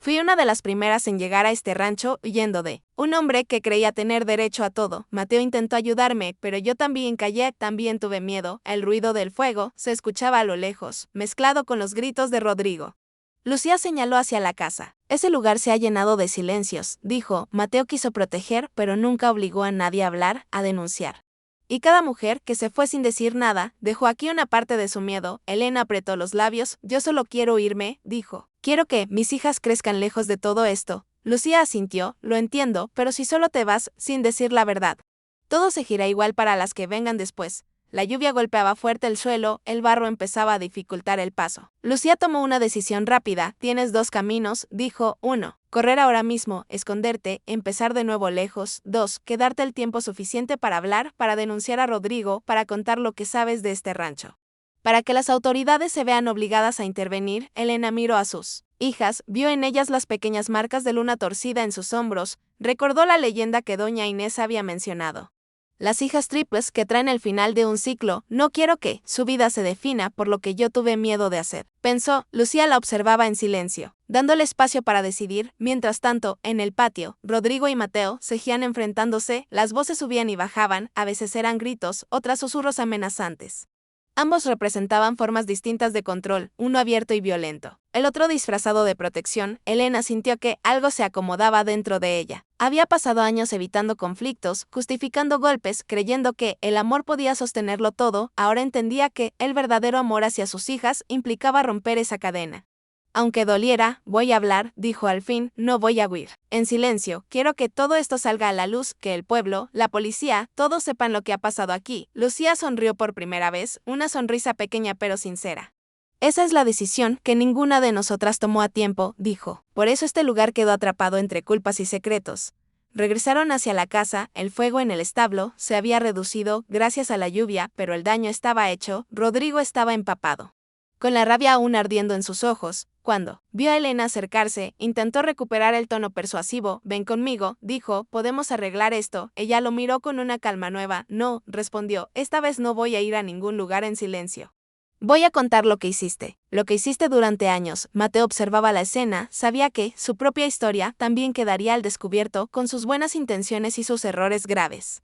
Fui una de las primeras en llegar a este rancho huyendo de un hombre que creía tener derecho a todo. Mateo intentó ayudarme, pero yo también callé, también tuve miedo. El ruido del fuego se escuchaba a lo lejos, mezclado con los gritos de Rodrigo. Lucía señaló hacia la casa. Ese lugar se ha llenado de silencios, dijo. Mateo quiso proteger, pero nunca obligó a nadie a hablar, a denunciar. Y cada mujer que se fue sin decir nada, dejó aquí una parte de su miedo. Elena apretó los labios. Yo solo quiero irme, dijo. Quiero que mis hijas crezcan lejos de todo esto. Lucía asintió. Lo entiendo, pero si solo te vas, sin decir la verdad, todo se gira igual para las que vengan después. La lluvia golpeaba fuerte el suelo, el barro empezaba a dificultar el paso. Lucía tomó una decisión rápida. Tienes dos caminos, dijo. 1. Correr ahora mismo, esconderte, empezar de nuevo lejos. 2. Quedarte el tiempo suficiente para hablar, para denunciar a Rodrigo, para contar lo que sabes de este rancho. Para que las autoridades se vean obligadas a intervenir, Elena miró a sus hijas, vio en ellas las pequeñas marcas de luna torcida en sus hombros, recordó la leyenda que doña Inés había mencionado. Las hijas triples que traen el final de un ciclo. No quiero que su vida se defina por lo que yo tuve miedo de hacer, pensó. Lucía la observaba en silencio, dándole espacio para decidir. Mientras tanto, en el patio, Rodrigo y Mateo seguían enfrentándose, las voces subían y bajaban, a veces eran gritos, otras susurros amenazantes. Ambos representaban formas distintas de control, uno abierto y violento, el otro disfrazado de protección. Elena sintió que algo se acomodaba dentro de ella. Había pasado años evitando conflictos, justificando golpes, creyendo que el amor podía sostenerlo todo. Ahora entendía que el verdadero amor hacia sus hijas implicaba romper esa cadena. Aunque doliera, voy a hablar, dijo al fin, no voy a huir. En silencio, quiero que todo esto salga a la luz, que el pueblo, la policía, todos sepan lo que ha pasado aquí. Lucía sonrió por primera vez, una sonrisa pequeña pero sincera. Esa es la decisión que ninguna de nosotras tomó a tiempo, dijo. Por eso este lugar quedó atrapado entre culpas y secretos. Regresaron hacia la casa, el fuego en el establo se había reducido gracias a la lluvia, pero el daño estaba hecho. Rodrigo estaba empapado, con la rabia aún ardiendo en sus ojos. Cuando vio a Elena acercarse, intentó recuperar el tono persuasivo. Ven conmigo, dijo, podemos arreglar esto. Ella lo miró con una calma nueva. No, respondió, esta vez no voy a ir a ningún lugar en silencio. Voy a contar lo que hiciste durante años. Mateo observaba la escena, sabía que su propia historia también quedaría al descubierto con sus buenas intenciones y sus errores graves.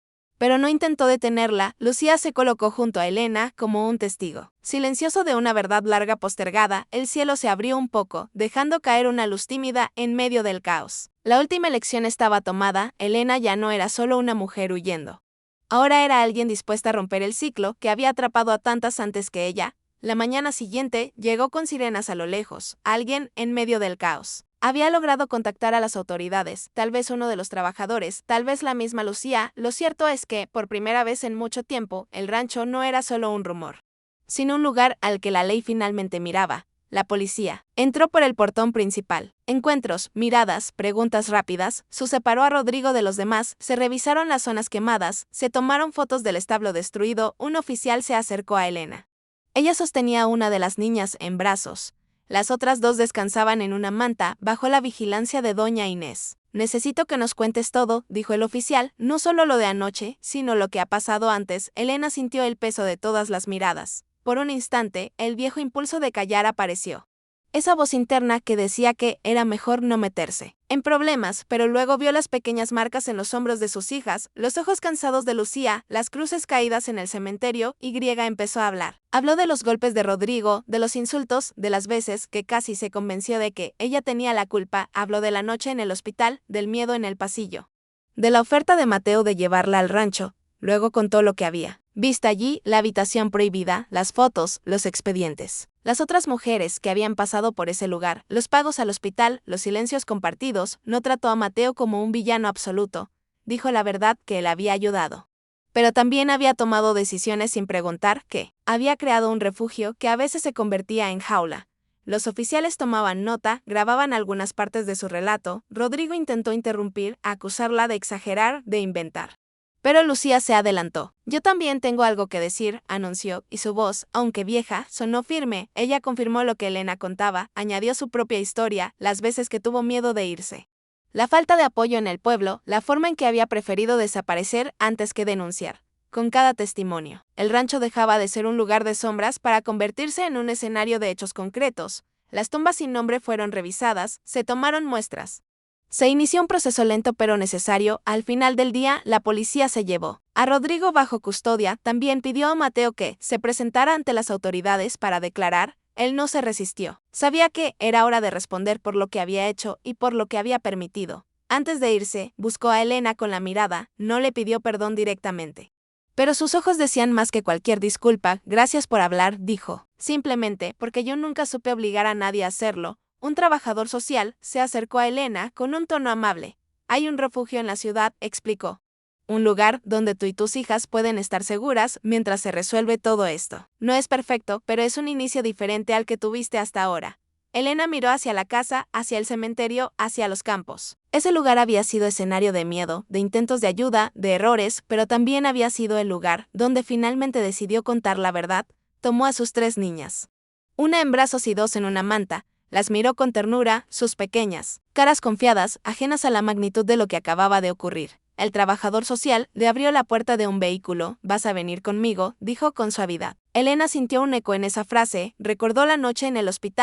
Pero no intentó detenerla. Lucía se colocó junto a Elena como un testigo. Silencioso de una verdad larga postergada, el cielo se abrió un poco, dejando caer una luz tímida en medio del caos. La última elección estaba tomada. Elena ya no era solo una mujer huyendo. Ahora era alguien dispuesta a romper el ciclo que había atrapado a tantas antes que ella. La mañana siguiente, llegó con sirenas a lo lejos, alguien en medio del caos. Había logrado contactar a las autoridades, tal vez uno de los trabajadores, tal vez la misma Lucía. Lo cierto es que, por primera vez en mucho tiempo, el rancho no era solo un rumor, sino un lugar al que la ley finalmente miraba. La policía entró por el portón principal. Encuentros, miradas, preguntas rápidas, separó a Rodrigo de los demás, se revisaron las zonas quemadas, se tomaron fotos del establo destruido. Un oficial se acercó a Elena. Ella sostenía a una de las niñas en brazos. Las otras dos descansaban en una manta, bajo la vigilancia de doña Inés. Necesito que nos cuentes todo, dijo el oficial, no solo lo de anoche, sino lo que ha pasado antes. Elena sintió el peso de todas las miradas. Por un instante, el viejo impulso de callar apareció. Esa voz interna que decía que era mejor no meterse en problemas, pero luego vio las pequeñas marcas en los hombros de sus hijas, los ojos cansados de Lucía, las cruces caídas en el cementerio. Y empezó a hablar. Habló de los golpes de Rodrigo, de los insultos, de las veces que casi se convenció de que ella tenía la culpa. Habló de la noche en el hospital, del miedo en el pasillo, de la oferta de Mateo de llevarla al rancho. Luego contó lo que había visto allí, la habitación prohibida, las fotos, los expedientes, las otras mujeres que habían pasado por ese lugar, los pagos al hospital, los silencios compartidos. No trató a Mateo como un villano absoluto. Dijo la verdad, que él había ayudado, pero también había tomado decisiones sin preguntar, que había creado un refugio que a veces se convertía en jaula. Los oficiales tomaban nota, grababan algunas partes de su relato. Rodrigo intentó interrumpir, acusarla de exagerar, de inventar. Pero Lucía se adelantó. Yo también tengo algo que decir, anunció, y su voz, aunque vieja, sonó firme. Ella confirmó lo que Elena contaba, añadió su propia historia, las veces que tuvo miedo de irse. La falta de apoyo en el pueblo, la forma en que había preferido desaparecer antes que denunciar. Con cada testimonio, el rancho dejaba de ser un lugar de sombras para convertirse en un escenario de hechos concretos. Las tumbas sin nombre fueron revisadas, se tomaron muestras. Se inició un proceso lento pero necesario. Al final del día, la policía se llevó a Rodrigo bajo custodia. También pidió a Mateo que se presentara ante las autoridades para declarar. Él no se resistió. Sabía que era hora de responder por lo que había hecho y por lo que había permitido. Antes de irse, buscó a Elena con la mirada, no le pidió perdón directamente. Pero sus ojos decían más que cualquier disculpa. Gracias por hablar, dijo. Simplemente porque yo nunca supe obligar a nadie a hacerlo. Un trabajador social se acercó a Elena con un tono amable. Hay un refugio en la ciudad, explicó. Un lugar donde tú y tus hijas pueden estar seguras mientras se resuelve todo esto. No es perfecto, pero es un inicio diferente al que tuviste hasta ahora. Elena miró hacia la casa, hacia el cementerio, hacia los campos. Ese lugar había sido escenario de miedo, de intentos de ayuda, de errores, pero también había sido el lugar donde finalmente decidió contar la verdad. Tomó a sus 3 niñas. Una en brazos y 2 en una manta. Las miró con ternura, sus pequeñas caras confiadas, ajenas a la magnitud de lo que acababa de ocurrir. El trabajador social le abrió la puerta de un vehículo. «Vas a venir conmigo», dijo con suavidad. Elena sintió un eco en esa frase, recordó la noche en el hospital.